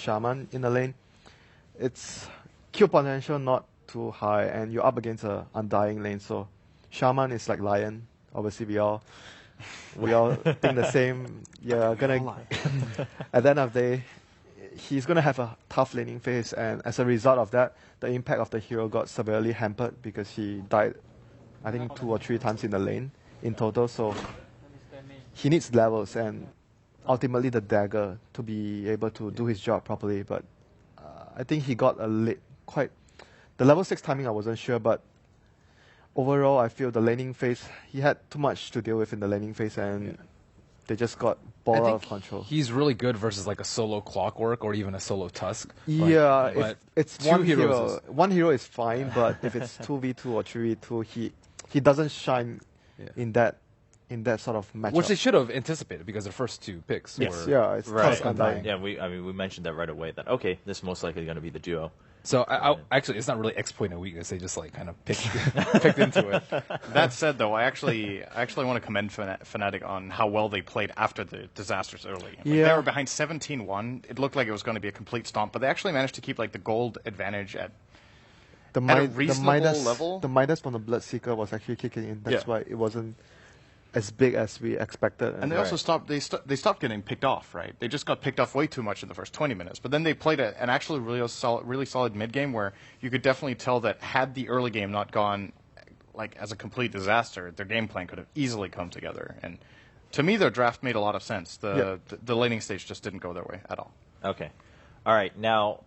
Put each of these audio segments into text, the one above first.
Shaman in the lane, it's kill potential not too high, and you're up against a Undying lane. So Shaman is like Lion. Obviously, we all think the same. You're gonna at the end of the day, he's gonna have a tough laning phase, and as a result of that, the impact of the hero got severely hampered because he died, I think 2 or 3 times in the lane in total. So he needs levels and ultimately the dagger to be able to do his job properly. But I think he got the level 6 timing I wasn't sure, but overall I feel the laning phase, he had too much to deal with in the laning phase, and they just got ball out of control. He's really good versus like a solo Clockwork or even a solo Tusk. Yeah, but if it's one hero is fine, but if it's 2v2 or 3v2, he doesn't shine in that sort of matchup. Which they should have anticipated because their first 2 picks were... it's Tusk and Undying. Yeah, we mentioned that right away, that, okay, this is most likely going to be the duo. So actually, it's not really exploiting a weakness. They just like kind of picked into it. That said, though, I actually want to commend Fnatic on how well they played after the disasters early. They were behind 17-1. It looked like it was going to be a complete stomp, but they actually managed to keep like the gold advantage at a reasonable level. The Midas from the Bloodseeker was actually kicking in. That's why it wasn't as big as we expected. And they also stopped getting picked off, right? They just got picked off way too much in the first 20 minutes. But then they played an actually really solid mid game where you could definitely tell that had the early game not gone like as a complete disaster, their game plan could have easily come together. And to me, their draft made a lot of sense. The laning stage just didn't go their way at all. Okay. All right. Now,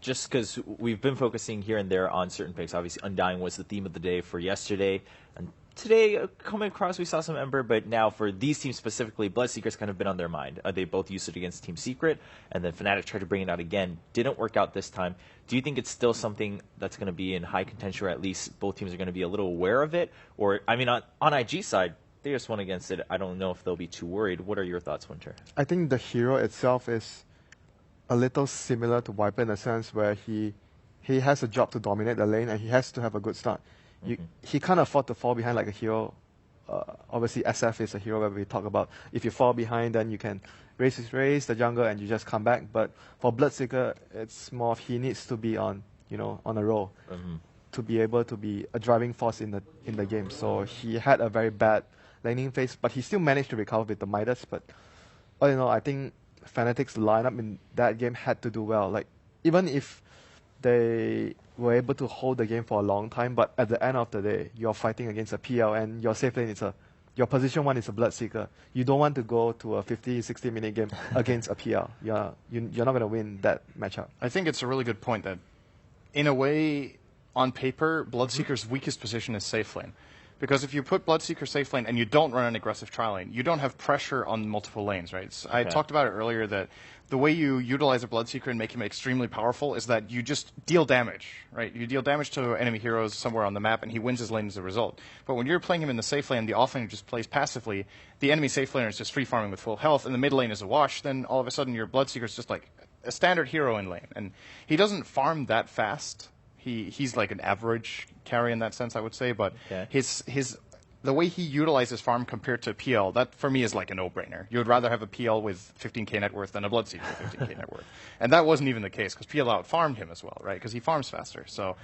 just because we've been focusing here and there on certain picks, obviously Undying was the theme of the day for yesterday. And today, coming across, we saw some Ember, but now for these teams specifically, Bloodseeker's kind of been on their mind. They both used it against Team Secret, and then Fnatic tried to bring it out again. Didn't work out this time. Do you think it's still something that's going to be in high contention, or at least both teams are going to be a little aware of it? Or, I mean, on IG side, they just went against it. I don't know if they'll be too worried. What are your thoughts, Winter? I think the hero itself is a little similar to Viper in the sense where he has a job to dominate the lane, and he has to have a good start. He can't afford to fall behind like a hero. Obviously, SF is a hero where we talk about if you fall behind, then you can raise the jungle and you just come back. But for Bloodseeker, it's more of he needs to be on a roll to be able to be a driving force in the game. So he had a very bad laning phase, but he still managed to recover with the Midas. But all in all, I think Fnatic's lineup in that game had to do well. Like even if they were able to hold the game for a long time, but at the end of the day, you're fighting against a PL, and your safe lane your position 1 is a Bloodseeker. You don't want to go to a 50, 60-minute game against a PL. You're not going to win that matchup. I think it's a really good point that, in a way, on paper, Bloodseeker's weakest position is safe lane. Because if you put Bloodseeker safe lane and you don't run an aggressive trial lane, you don't have pressure on multiple lanes, right? So I talked about it earlier that the way you utilize a Bloodseeker and make him extremely powerful is that you just deal damage, right? You deal damage to enemy heroes somewhere on the map, and he wins his lane as a result. But when you're playing him in the safe lane, the offlaner just plays passively, the enemy safe laner is just free farming with full health, and the mid lane is a wash, then all of a sudden your Bloodseeker is just like a standard hero in lane. And he doesn't farm that fast. He's like an average carry in that sense, I would say, but the way he utilizes farm compared to PL, that for me is like a no-brainer. You would rather have a PL with 15k net worth than a Bloodseeker with 15k net worth. And that wasn't even the case, because PL out-farmed him as well, right? Because he farms faster. So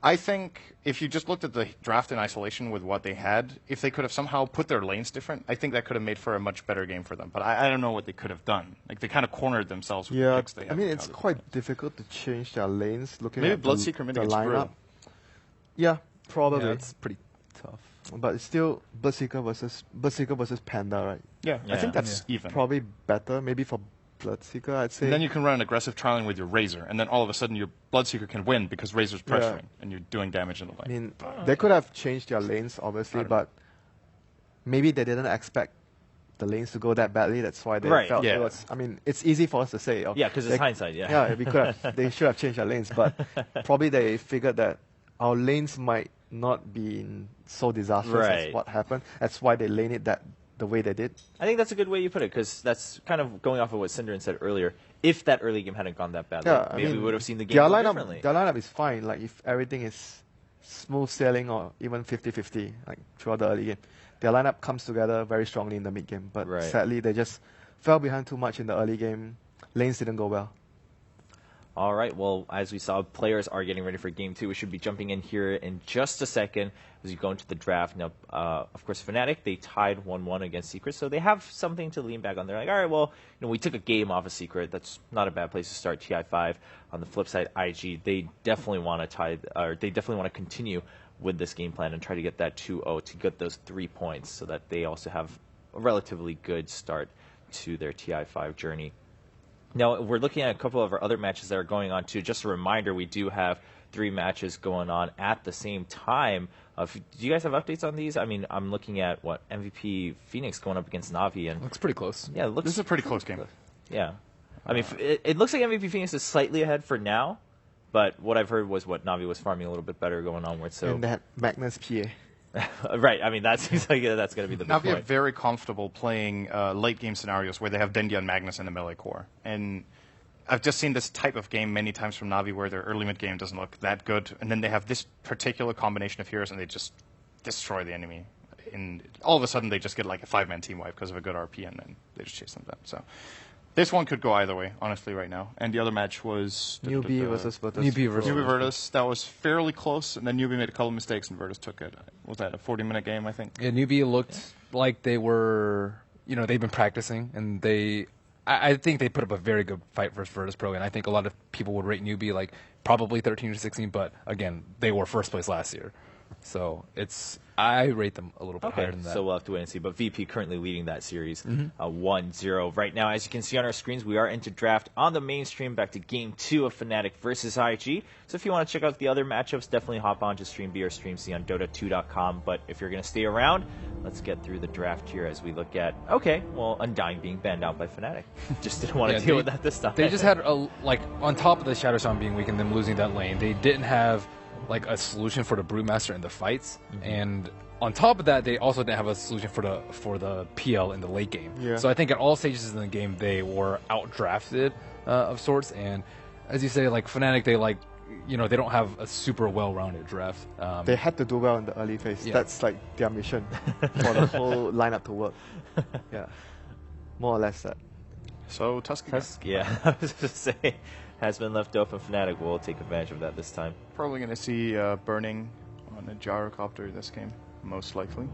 I think if you just looked at the draft in isolation with what they had, if they could have somehow put their lanes different, I think that could have made for a much better game for them. But I don't know what they could have done. Like, they kind of cornered themselves with the picks they had. I mean, it's quite difficult to change their lanes looking maybe at Bloodseeker the lineup. Yeah, probably. Yeah, it's pretty tough. But it's still Bloodseeker versus Panda, right? Yeah, I think that's even. Probably better, maybe for Bloodseeker, I'd say. And then you can run an aggressive trialing with your Razor, and then all of a sudden your Bloodseeker can win because Razor's pressuring, and you're doing damage in the lane. I mean, they could have changed their lanes, obviously, but maybe they didn't expect the lanes to go that badly. That's why they felt it was. I mean, it's easy for us to say. Yeah, because it's hindsight. Yeah. Yeah, we could have. They should have changed their lanes, but probably they figured that our lanes might not be so disastrous as what happened. That's why they lane it the way they did. I think that's a good way you put it, because that's kind of going off of what Synderen said earlier. If that early game hadn't gone that badly, maybe we would have seen the game differently. Their lineup is fine. Like, if everything is smooth sailing or even 50-50, like throughout the early game, their lineup comes together very strongly in the mid game. But sadly, they just fell behind too much in the early game. Lanes didn't go well. All right. Well, as we saw, players are getting ready for Game 2. We should be jumping in here in just a second as we go into the draft. Now, of course, Fnatic, they tied 1-1 against Secret, so they have something to lean back on. They're like, all right, well, we took a game off of Secret. That's not a bad place to start TI5. On the flip side, IG, they definitely want to continue with this game plan and try to get that 2-0 to get those 3 points so that they also have a relatively good start to their TI5 journey. Now, we're looking at a couple of our other matches that are going on, too. Just a reminder, we do have 3 matches going on at the same time. Do you guys have updates on these? I mean, I'm looking at, MVP Phoenix going up against Na'Vi. And Looks pretty close. yeah, This is a pretty close game. Yeah. I mean, it looks like MVP Phoenix is slightly ahead for now, but what I've heard was Na'Vi was farming a little bit better going onward. So And that Magnus PA. right. I mean, that's going to be the big Navi are point. very comfortable playing late game scenarios where they have Dendia and Magnus in the melee core. And I've just seen this type of game many times from Navi where their early mid game doesn't look that good, and then they have this particular combination of heroes and they just destroy the enemy. And all of a sudden they just get like a 5-man team wipe because of a good RP, and then they just chase them down. So this one could go either way, honestly, right now. And the other match was Newbie versus Virtus. Newbie versus Newbie Virtus. That was fairly close, and then Newbie made a couple mistakes and Virtus took it. Was that a 40-minute game, I think? Yeah, Newbie looked like they were, they've been practicing, and I think they put up a very good fight versus Virtus Pro, and I think a lot of people would rate Newbie like probably 13 or 16, but again, they were first place last year. So I rate them a little bit higher than that. So we'll have to wait and see. But VP currently leading that series 1-0. Right now, as you can see on our screens, we are into draft on the main stream, back to Game 2 of Fnatic versus IG. So if you want to check out the other matchups, definitely hop on to Stream B or Stream C on Dota2.com. But if you're going to stay around, let's get through the draft here as we look at, Undying being banned out by Fnatic. Just didn't want to deal with that this time. They just had, on top of the Shadow Storm being weak and them losing that lane, they didn't have a solution for the Brewmaster in the fights, and on top of that, they also didn't have a solution for the PL in the late game. Yeah. So I think at all stages in the game, they were outdrafted of sorts. And as you say, Fnatic, they don't have a super well-rounded draft. They had to do well in the early phase. Yeah. That's their mission for the whole lineup to work. Yeah, more or less that. So Tusk again. I was going to say, has been left open. Fnatic will take advantage of that this time. Probably going to see burning on a gyrocopter this game, most likely.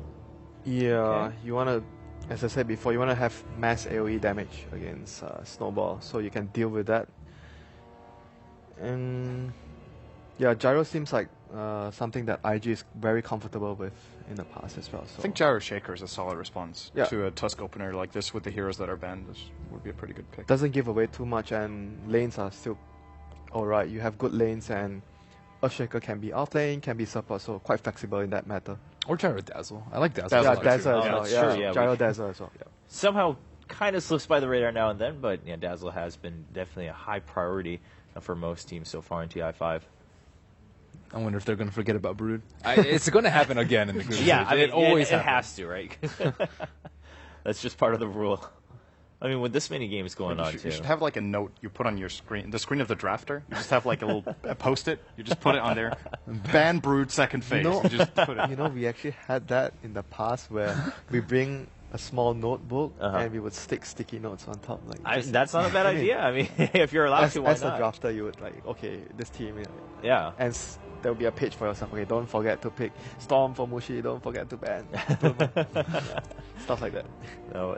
Yeah, Okay. you want to, as I said before, you want to have mass AoE damage against Snowball, so you can deal with that. And yeah, Gyro seems like something that IG is very comfortable with in the past as well. So I think Gyro Shaker is a solid response Yeah. to a Tusk opener like this with the heroes that are banned. This would be a pretty good pick. doesn't give away too much, and lanes are still alright. You have good lanes, and Earthshaker can be offlane, can be support, so quite flexible in that matter. Or Gyro Dazzle. I like Dazzle. Dazzle a Yeah, lot, Dazzle too. as Oh, well. that's Yeah, true, yeah, Gyro we- Dazzle as well. Yeah. Somehow kind of slips by the radar now and then, but Dazzle has been definitely a high priority for most teams so far in TI5. I wonder if they're going to forget about Brood. It's going to happen again in the group. Yeah, I mean, it always it happens. has to, right? That's just part of the rule. I mean, with this many games going on, You too. should have like a note you put on your screen, the screen of the drafter. You just have like a little post-it. You just put it on there. Ban Brood second phase. No. You just put it. We actually had that in the past where we bring a small notebook and we would stick sticky notes on top. That's not a bad idea. I mean, if you're allowed to, why as a not? drafter, you would okay, this team, Yeah. and there will be a page for yourself. Okay, don't forget to pick Storm for Mushi. Don't forget to ban. Stuff like that.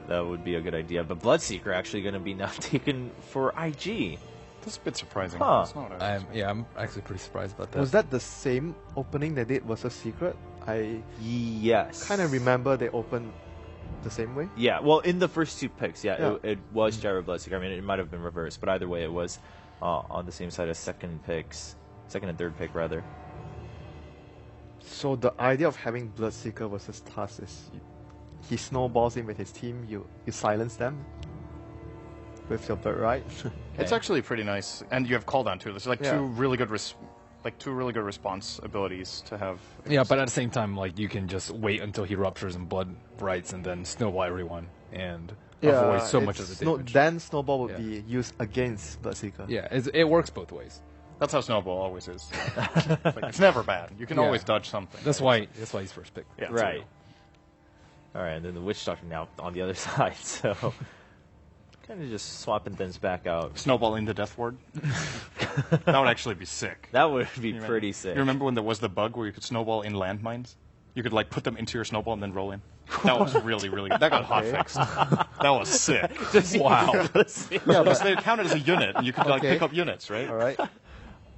That would be a good idea. But Bloodseeker actually going to be now taken for IG. That's a bit surprising. Huh. That's not what I was I'm actually pretty surprised about that. Was that the same opening they did versus Secret? I Yes. kind of remember they opened the same way. Yeah, well, in the first 2 picks, Yeah. it was Gyro Bloodseeker. I mean, it might have been reversed, but either way, it was on the same side as second and third pick, rather. So the idea of having Bloodseeker versus Tusk is he snowballs in with his team, you silence them with your bird, right? It's actually pretty nice, and you have cooldown too. There's Yeah. two really good response abilities to have. Yeah, but at the same time, you can just wait until he ruptures and blood rights and then snowball everyone and avoid so much of the damage. Then Snowball would Yeah. be used against Bloodseeker. Yeah, it works both ways. That's how Snowball always is. It's never bad. You can Yeah. always dodge something. That's why he's first pick. Yeah, Right. All right, and then the Witch Doctor now on the other side, so kind of just swapping things back out. Snowball in the Death Ward. That would actually be sick. That would be You pretty sick. You remember when there was the bug where you could snowball in landmines? You could like put them into your snowball and then roll in. That was really, really good. That got hotfixed. That was sick. Wow. Yeah, because they counted as a unit, and you could like Okay. pick up units, right? All right.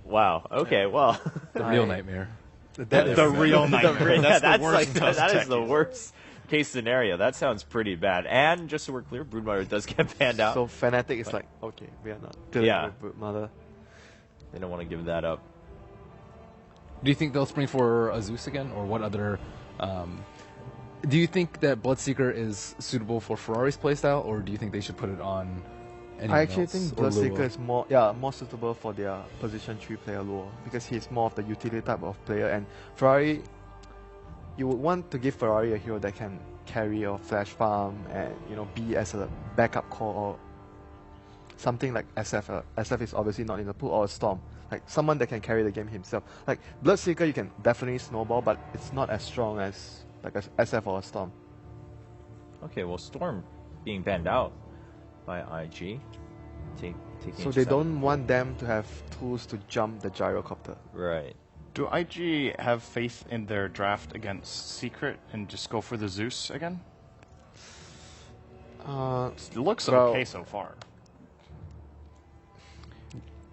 Wow. Okay. Well. The real nightmare. The real nightmare. Yeah, That's the worst. that is the worst case scenario. That sounds pretty bad. And just so we're clear, Broodmother does get banned out. So Fnatic is like, okay, we are not dealing Yeah. with Mother. They don't want to give that up. Do you think they'll spring for a Zeus again, or what other? Do you think that Bloodseeker is suitable for Ferrari's playstyle, or do you think they should put it on? Anyone I actually else, think or Bloodseeker Lua? is more suitable for their position 3 player Lua because he's more of the utility type of player, and Ferrari, you would want to give Ferrari a hero that can carry or flash farm and be as a backup core or something like SF. SF is obviously not in the pool, or a Storm, like someone that can carry the game himself. Like Bloodseeker, you can definitely snowball, but it's not as strong as like a SF or a Storm. Okay. Well, Storm being banned out by IG. Taking So they don't want them to have tools to jump the gyrocopter. Right. Do IG have faith in their draft against Secret and just go for the Zeus again? It looks well, okay so far.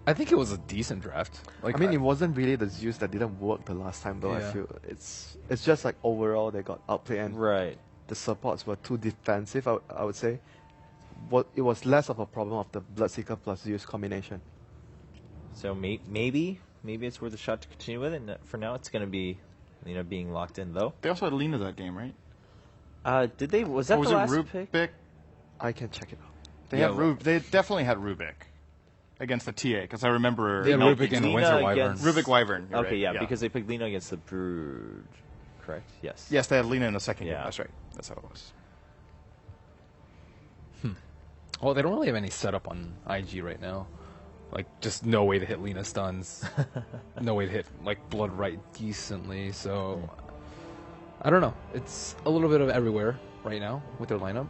I think it was a decent draft. Like, I mean, it wasn't really the Zeus that didn't work the last time, though. Yeah. I feel it's just like overall they got outplayed, and Right. the supports were too defensive. I would say, it was less of a problem of the Bloodseeker plus Zeus combination. So maybe it's worth a shot to continue with it. And for now, it's going to be, being locked in though. They also had Lina that game, right? Did they? Was that Or was the it last pick? Rubik? I can check it out. They Yeah, had They definitely had Rubik against the TA because I remember They had No, Rubik and Lina Winter Wyvern. against- Rubik Wyvern. you're Okay, right, yeah, because they picked Lina against the Brood. Correct. Yes. yes, they had Lina in the second game. Yeah. That's right. That's how it was. well, they don't really have any setup on IG right now. Like, just no way to hit Lina stuns. No way to hit, like, Blood right decently. So, I don't know. It's a little bit of everywhere right now with their lineup.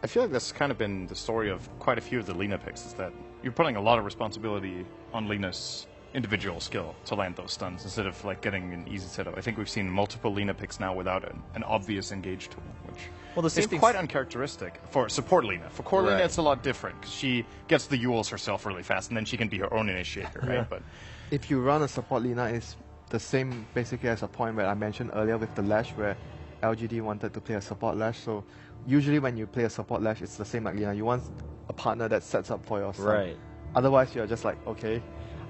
I feel like that's kind of been the story of quite a few of the Lina picks, is that you're putting a lot of responsibility on Lina's individual skill to land those stuns instead of like getting an easy setup. I think we've seen multiple Lina picks now without an obvious engage tool, which Well, the same is thing's- quite uncharacteristic for support Lina. For core Lina, Right. it's a lot different because she gets the Yules herself really fast, and then she can be her own initiator, right? But If you run a support Lina, it's the same basically as a point where I mentioned earlier with the Lash, where LGD wanted to play a support Lash. So usually when you play a support Lash, it's the same like Lina. You want a partner that sets up for your stun. Right. Otherwise, you're just like, okay,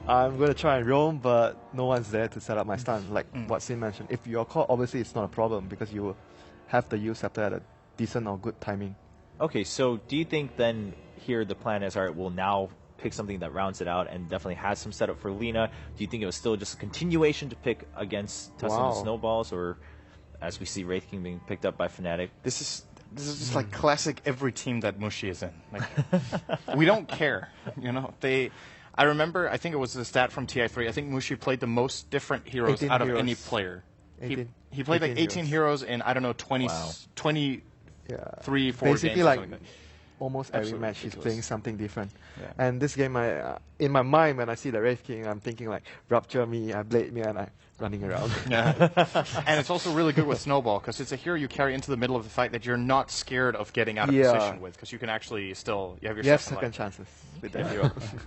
I'm going to try and roam, but no one's there to set up my stun. Like what Sin mentioned. If you're caught, obviously it's not a problem because you will have the use scepter at a decent or good timing. Okay, so do you think then here the plan is, all right, we'll now pick something that rounds it out and definitely has some setup for Lina? Do you think it was still just a continuation to pick against Tussin and Wow. Snowballs, or as we see Wraith King being picked up by Fnatic? this is just like classic every team that Mushi is in. Like we don't care, I remember, I think it was a stat from TI3. I think Mushi played the most different heroes 18 out of heroes. any player. 18 He played like 18 heroes in, I don't know, 20, Wow. 23, Yeah. 4 Basically, games. or like something like that. almost every Absolutely match he's ridiculous. playing something different. Yeah. And this game, in my mind, when I see the Wraith King, I'm thinking like, rupture me, I blade me, and I'm running around. Yeah. And it's also really good with Snowball because it's a hero you carry into the middle of the fight that you're not scared of getting out of Yeah. position with because you can actually still, you have your You have second second life. chances with that hero.